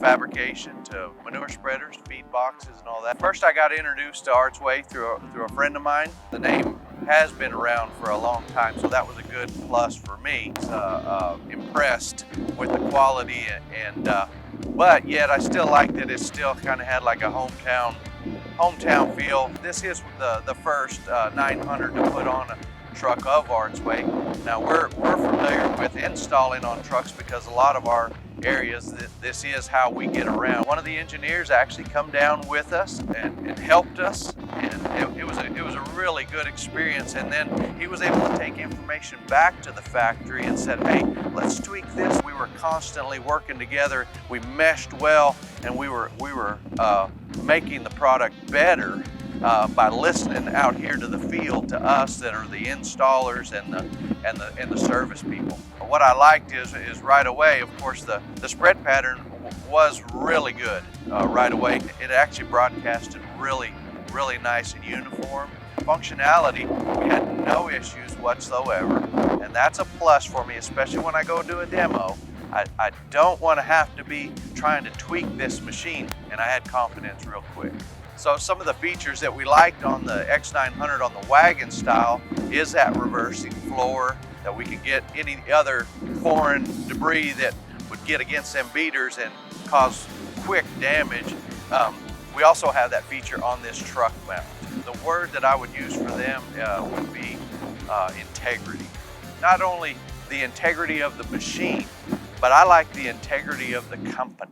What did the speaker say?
fabrication to manure spreaders, feed boxes, and all that. First, I got introduced to Archway through a friend of mine. The name has been around for a long time, so that was a good plus for me. Impressed with the quality, but yet I still liked that it still kind of had like a hometown feel. This is the first 900 to put on a truck of Archway. Now we're familiar with installing on trucks because a lot of our areas, this is how we get around. One of the engineers actually come down with us and helped us, and it was a really good experience. And then he was able to take information back to the factory and said, hey, let's tweak this. We were constantly working together. We meshed well, and we were making the product better by listening out here to the field, to us that are the installers and the service people. What I liked is right away, of course, the spread pattern was really good right away. It actually broadcasted really nice and uniform. Functionality, we had no issues whatsoever, and that's a plus for me, especially when I go do a demo. I don't want to have to be trying to tweak this machine, and I had confidence real quick. So some of the features that we liked on the X900 on the wagon style is that reversing floor, that we could get any other foreign debris that would get against them beaters and cause quick damage. We also have that feature on this truck mount. The word that I would use for them would be integrity. Not only the integrity of the machine, but I like the integrity of the company.